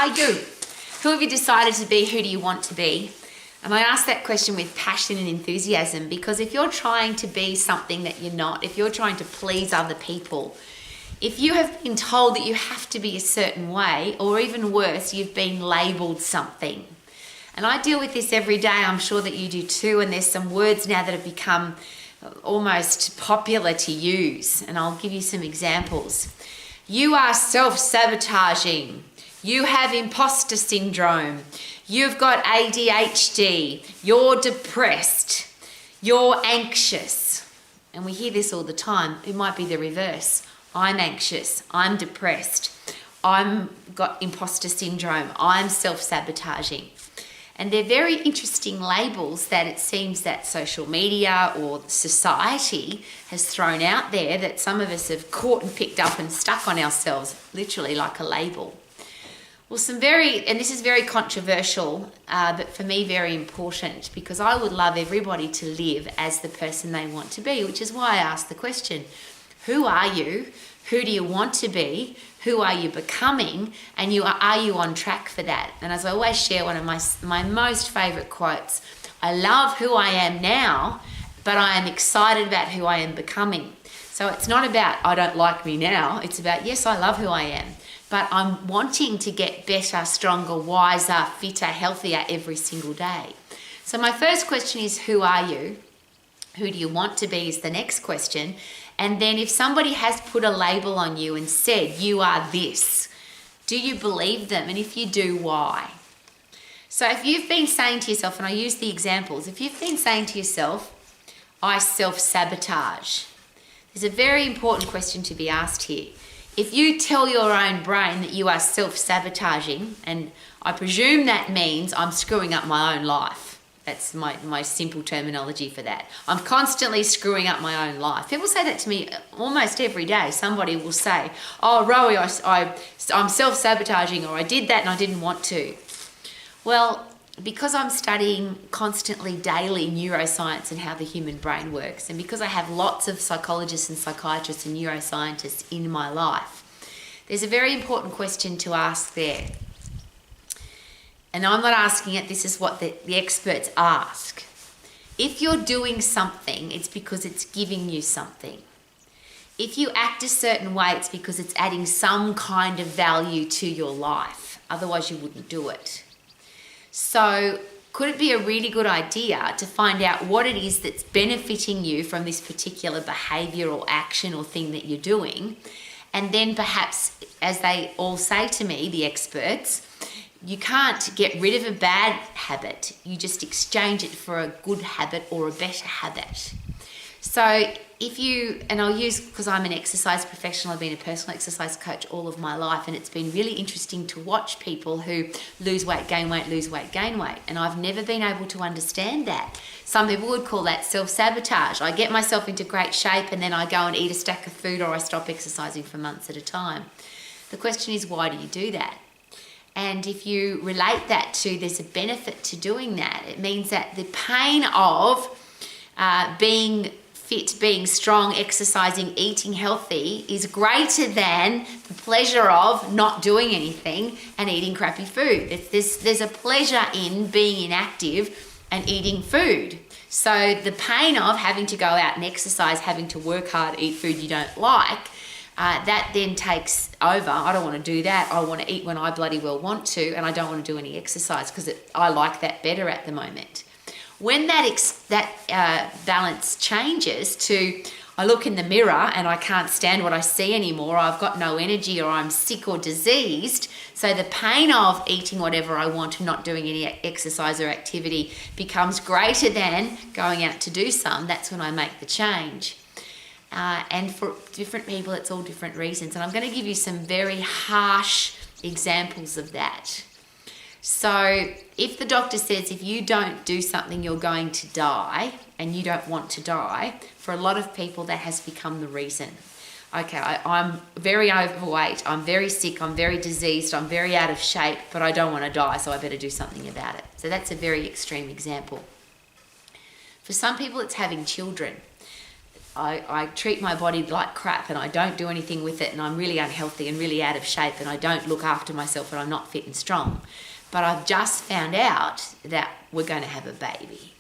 are you? Who have you decided to be? Who do you want to be? And I ask that question with passion and enthusiasm, because if you're trying to be something that you're not, if you're trying to please other people, if you have been told that you have to be a certain way, or even worse, you've been labelled something. And I deal with this every day, I'm sure that you do too, and there's some words now that have become almost popular to use, and I'll give you some examples. You are self-sabotaging. You have imposter syndrome. You've got ADHD. You're depressed. You're anxious. And we hear this all the time. It might be the reverse. I'm anxious. I'm depressed. I'm got imposter syndrome. I'm self-sabotaging. And they're very interesting labels that it seems that social media or society has thrown out there, that some of us have caught and picked up and stuck on ourselves, literally like a label. Well, and this is very controversial, but for me very important, because I would love everybody to live as the person they want to be, which is why I asked the question, who are you? Who do you want to be? Who are you becoming? And are you on track for that? And as I always share, one of my most favourite quotes, I love who I am now, but I am excited about who I am becoming. So it's not about I don't like me now. It's about, yes, I love who I am, but I'm wanting to get better, stronger, wiser, fitter, healthier every single day. So my first question is, who are you? Who do you want to be is the next question. And then if somebody has put a label on you and said, you are this, do you believe them? And if you do, why? So if you've been saying to yourself, and I use the examples, if you've been saying to yourself, I self-sabotage, there's a very important question to be asked here. If you tell your own brain that you are self-sabotaging, and I presume that means I'm screwing up my own life. That's my simple terminology for that. I'm constantly screwing up my own life. People say that to me almost every day. Somebody will say, oh, Rowie, I'm self-sabotaging, or I did that and I didn't want to. Well, because I'm studying constantly, daily neuroscience and how the human brain works, and because I have lots of psychologists and psychiatrists and neuroscientists in my life, there's a very important question to ask there. And I'm not asking it, this is what the experts ask. If you're doing something, it's because it's giving you something. If you act a certain way, it's because it's adding some kind of value to your life. Otherwise, you wouldn't do it. So could it be a really good idea to find out what it is that's benefiting you from this particular behavior or action or thing that you're doing? And then perhaps, as they all say to me, the experts, you can't get rid of a bad habit. You just exchange it for a good habit or a better habit. So and I'll use, because I'm an exercise professional, I've been a personal exercise coach all of my life, and it's been really interesting to watch people who lose weight, gain weight, lose weight, gain weight. And I've never been able to understand that. Some people would call that self-sabotage. I get myself into great shape and then I go and eat a stack of food, or I stop exercising for months at a time. The question is, why do you do that? And if you relate that to there's a benefit to doing that, it means that the pain of being fit, being strong, exercising, eating healthy is greater than the pleasure of not doing anything and eating crappy food. There's a pleasure in being inactive and eating food. So the pain of having to go out and exercise, having to work hard, eat food you don't like, that then takes over. I don't want to do that. I want to eat when I bloody well want to, and I don't want to do any exercise because I like that better at the moment. When that balance changes to, I look in the mirror and I can't stand what I see anymore, or I've got no energy, or I'm sick or diseased, so the pain of eating whatever I want and not doing any exercise or activity becomes greater than going out to do some, that's when I make the change. And for different people, it's all different reasons. And I'm going to give you some very harsh examples of that. So if the doctor says if you don't do something, you're going to die, and you don't want to die, for a lot of people, that has become the reason. Okay, I'm very overweight, I'm very sick, I'm very diseased, I'm very out of shape, but I don't want to die, so I better do something about it. So that's a very extreme example. For some people, it's having children. I treat my body like crap and I don't do anything with it and I'm really unhealthy and really out of shape and I don't look after myself and I'm not fit and strong. But I've just found out that we're going to have a baby.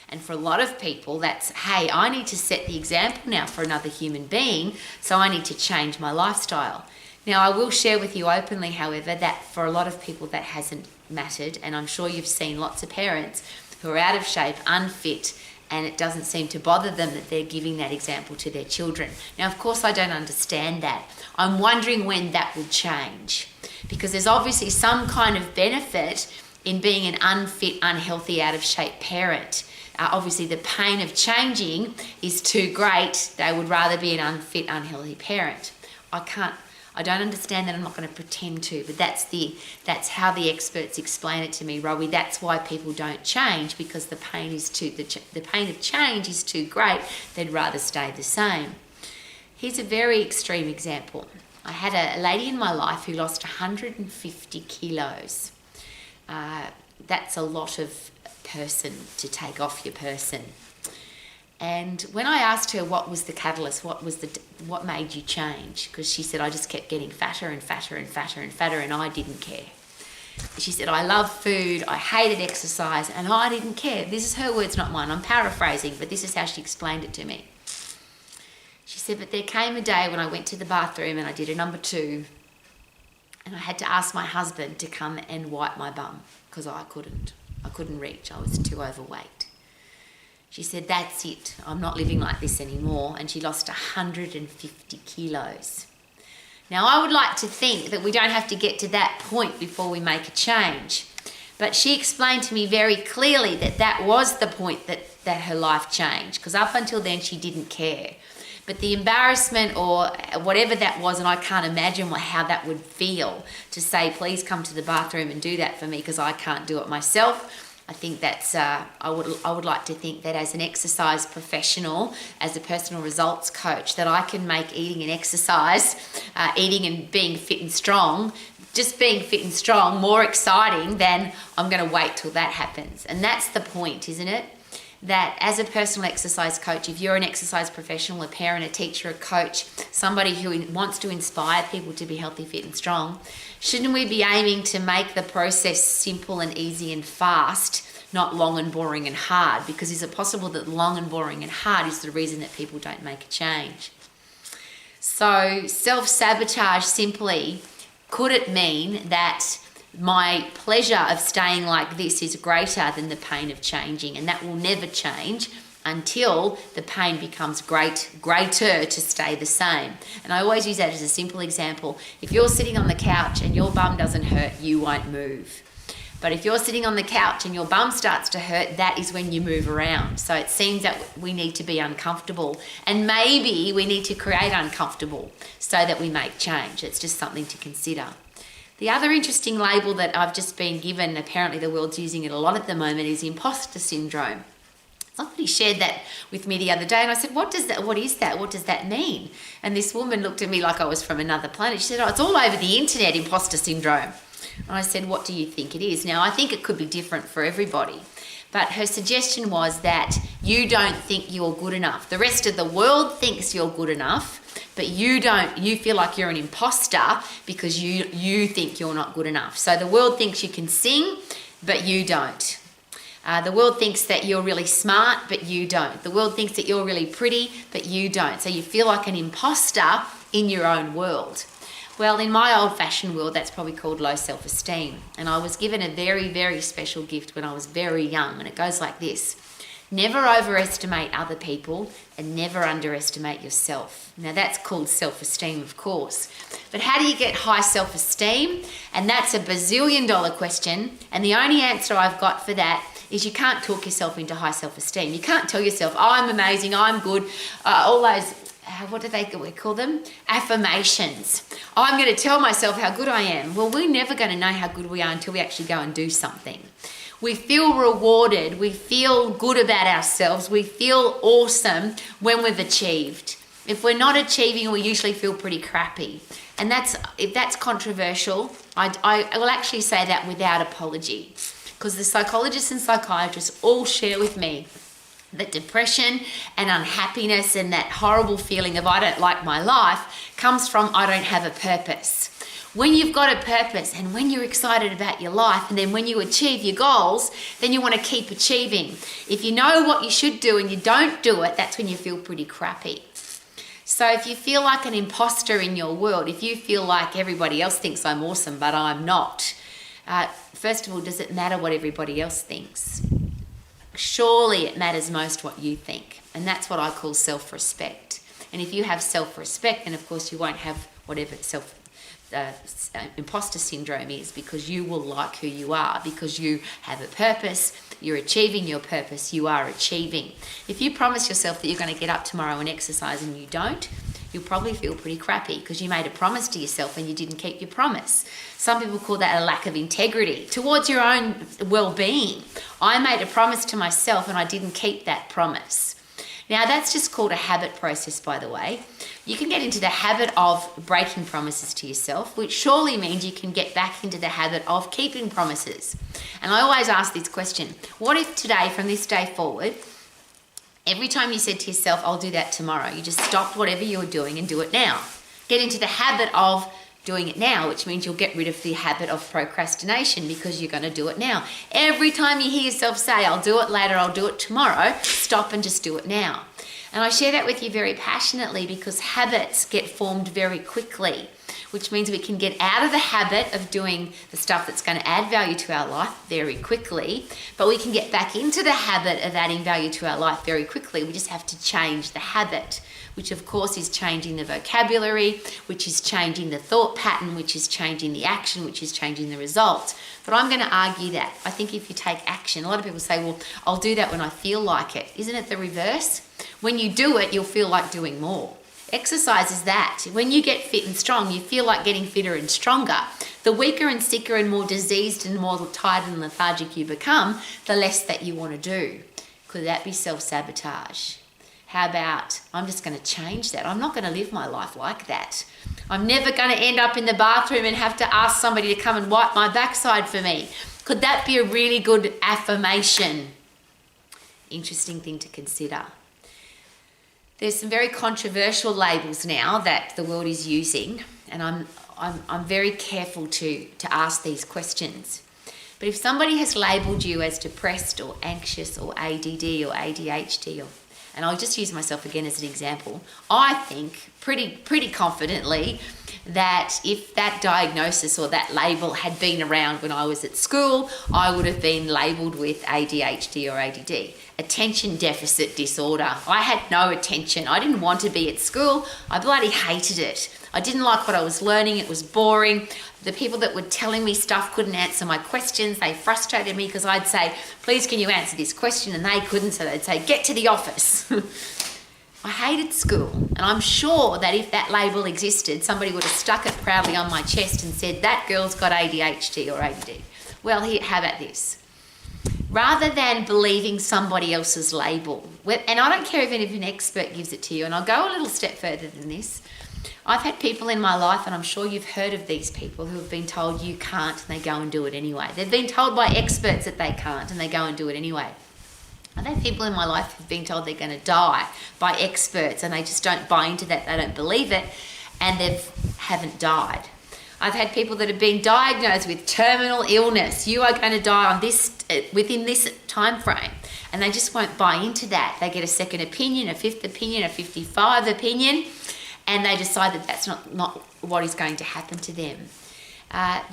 And for a lot of people, that's, hey, I need to set the example now for another human being, so I need to change my lifestyle. Now, I will share with you openly, however, that for a lot of people that hasn't mattered, and I'm sure you've seen lots of parents who are out of shape, unfit, and it doesn't seem to bother them that they're giving that example to their children. Now, of course, I don't understand that. I'm wondering when that will change, because there's obviously some kind of benefit in being an unfit, unhealthy, out of shape parent. Obviously, the pain of changing is too great. They would rather be an unfit, unhealthy parent. I don't understand that. I'm not going to pretend to, but that's how the experts explain it to me, Rowie. That's why people don't change, because the pain of change is too great. They'd rather stay the same. Here's a very extreme example. I had a lady in my life who lost 150 kilos. That's a lot of person to take off your person. And when I asked her what was the catalyst, what made you change, because she said, I just kept getting fatter and fatter and fatter and fatter and I didn't care. She said, I love food, I hated exercise, and I didn't care. This is her words, not mine. I'm paraphrasing, but this is how she explained it to me. She said, but there came a day when I went to the bathroom and I did a number 2 and I had to ask my husband to come and wipe my bum because I couldn't reach. I was too overweight. She said, that's it. I'm not living like this anymore. And she lost 150 kilos. Now, I would like to think that we don't have to get to that point before we make a change. But she explained to me very clearly that that was the point that her life changed, because up until then she didn't care. But the embarrassment or whatever that was, and I can't imagine how that would feel to say, please come to the bathroom and do that for me because I can't do it myself. I think that's, I would like to think that as an exercise professional, as a personal results coach, that I can make eating and exercise, eating and being fit and strong, just being fit and strong more exciting than I'm going to wait till that happens. And that's the point, isn't it? That as a personal exercise coach, if you're an exercise professional, a parent, a teacher, a coach, somebody who wants to inspire people to be healthy, fit and strong, shouldn't we be aiming to make the process simple and easy and fast, not long and boring and hard? Because is it possible that long and boring and hard is the reason that people don't make a change? So self-sabotage simply, could it mean that my pleasure of staying like this is greater than the pain of changing, and that will never change until the pain becomes greater to stay the same? And I always use that as a simple example. If you're sitting on the couch and your bum doesn't hurt, you won't move. But if you're sitting on the couch and your bum starts to hurt, that is when you move around. So it seems that we need to be uncomfortable, and maybe we need to create uncomfortable so that we make change. It's just something to consider. The other interesting label that I've just been given, apparently the world's using it a lot at the moment, is Imposter Syndrome. Somebody shared that with me the other day and I said, what is that? What does that mean? And this woman looked at me like I was from another planet. She said, it's all over the internet, Imposter Syndrome. And I said, what do you think it is? Now, I think it could be different for everybody. But her suggestion was that you don't think you're good enough. The rest of the world thinks you're good enough, but you don't. You feel like you're an imposter because you think you're not good enough. So the world thinks you can sing, but you don't. The world thinks that you're really smart, but you don't. The world thinks that you're really pretty, but you don't. So you feel like an imposter in your own world. Well, in my old-fashioned world, that's probably called low self-esteem. And I was given a very, very special gift when I was very young, and it goes like this. Never overestimate other people and never underestimate yourself. Now, that's called self-esteem, of course. But how do you get high self-esteem? And that's a bazillion-dollar question, and the only answer I've got for that is you can't talk yourself into high self-esteem. You can't tell yourself, oh, I'm amazing, I'm good, all those... what do we call them? Affirmations. Oh, I'm going to tell myself how good I am. Well, we're never going to know how good we are until we actually go and do something. We feel rewarded. We feel good about ourselves. We feel awesome when we've achieved. If we're not achieving, we usually feel pretty crappy. And if that's controversial, I will actually say that without apology. Because the psychologists and psychiatrists all share with me that depression and unhappiness and that horrible feeling of I don't like my life comes from I don't have a purpose. When you've got a purpose and when you're excited about your life and then when you achieve your goals, then you want to keep achieving. If you know what you should do and you don't do it, that's when you feel pretty crappy. So if you feel like an imposter in your world, if you feel like everybody else thinks I'm awesome but I'm not, first of all, does it matter what everybody else thinks? Surely it matters most what you think. And that's what I call self-respect. And if you have self-respect, then of course you won't have whatever imposter syndrome is, because you will like who you are, because you have a purpose, you're achieving your purpose, you are achieving. If you promise yourself that you're going to get up tomorrow and exercise and you don't, you'll probably feel pretty crappy because you made a promise to yourself and you didn't keep your promise. Some people call that a lack of integrity towards your own well-being. I made a promise to myself and I didn't keep that promise. Now that's just called a habit process, by the way. You can get into the habit of breaking promises to yourself, which surely means you can get back into the habit of keeping promises. And I always ask this question: what if today, from this day forward, every time you said to yourself, I'll do that tomorrow, you just stopped whatever you were doing and do it now? Get into the habit of doing it now, which means you'll get rid of the habit of procrastination because you're going to do it now. Every time you hear yourself say, I'll do it later, I'll do it tomorrow, stop and just do it now. And I share that with you very passionately because habits get formed very quickly, which means we can get out of the habit of doing the stuff that's going to add value to our life very quickly, but we can get back into the habit of adding value to our life very quickly. We just have to change the habit, which of course is changing the vocabulary, which is changing the thought pattern, which is changing the action, which is changing the result. But I'm going to argue that. I think if you take action, a lot of people say, well, I'll do that when I feel like it. Isn't it the reverse? When you do it, you'll feel like doing more. Exercise is that. When you get fit and strong, you feel like getting fitter and stronger. The weaker and sicker and more diseased and more tired and lethargic you become, the less that you want to do. Could that be self-sabotage? How about, I'm just going to change that. I'm not going to live my life like that. I'm never going to end up in the bathroom and have to ask somebody to come and wipe my backside for me. Could that be a really good affirmation? Interesting thing to consider. There's some very controversial labels now that the world is using, and I'm very careful to ask these questions. But if somebody has labelled you as depressed or anxious or ADD or ADHD, and I'll just use myself again as an example, I think pretty confidently that if that diagnosis or that label had been around when I was at school, I would have been labelled with ADHD or ADD. Attention deficit disorder. I had no attention. I didn't want to be at school. I bloody hated it. I didn't like what I was learning. It was boring. The people that were telling me stuff couldn't answer my questions. They frustrated me because I'd say, please can you answer this question? And they couldn't, so they'd say, get to the office. I hated school. And I'm sure that if that label existed, somebody would have stuck it proudly on my chest and said, that girl's got ADHD or ADD. Well, here, how about this? Rather than believing somebody else's label, and I don't care even if an expert gives it to you, and I'll go a little step further than this. I've had people in my life, and I'm sure you've heard of these people, who have been told you can't and they go and do it anyway. They've been told by experts that they can't and they go and do it anyway. I've had people in my life who've been told they're going to die by experts and they just don't buy into that, they don't believe it, and they haven't died. I've had people that have been diagnosed with terminal illness. You are going to die on this within this time frame, and they just won't buy into that. They get a second opinion, a fifth opinion, a 55 opinion, and they decide that that's not what is going to happen to them.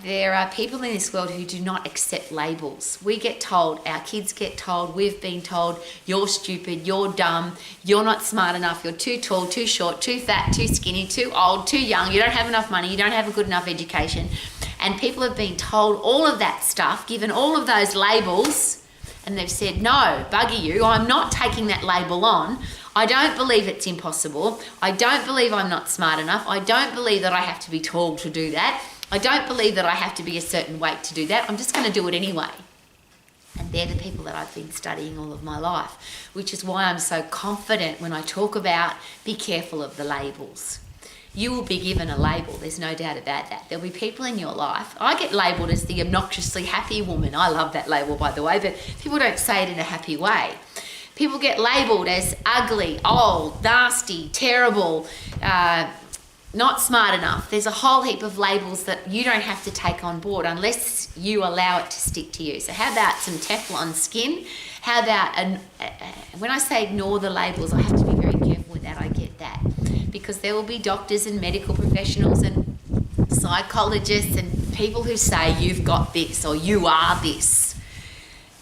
There are people in this world who do not accept labels. We get told, our kids get told, we've been told, you're stupid, you're dumb, you're not smart enough, you're too tall, too short, too fat, too skinny, too old, too young, you don't have enough money, you don't have a good enough education. And people have been told all of that stuff, given all of those labels, and they've said, no, bugger you, I'm not taking that label on. I don't believe it's impossible. I don't believe I'm not smart enough. I don't believe that I have to be tall to do that. I don't believe that I have to be a certain weight to do that. I'm just going to do it anyway. And they're the people that I've been studying all of my life, which is why I'm so confident when I talk about be careful of the labels. You will be given a label, there's no doubt about that. There'll be people in your life. I get labelled as the obnoxiously happy woman. I love that label, by the way, but people don't say it in a happy way. People get labelled as ugly, old, nasty, terrible, not smart enough. There's a whole heap of labels that you don't have to take on board unless you allow it to stick to you. So how about some Teflon skin? How about, when I say ignore the labels, I have to be very careful with that. I get that. Because there will be doctors and medical professionals and psychologists and people who say you've got this or you are this.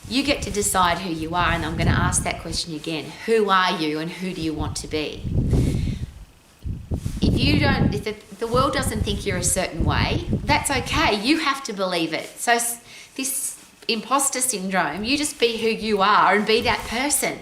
You get to decide who you are, and I'm going to ask that question again. Who are you and who do you want to be? If the world doesn't think you're a certain way, that's okay. You have to believe it. So this imposter syndrome, you just be who you are and be that person.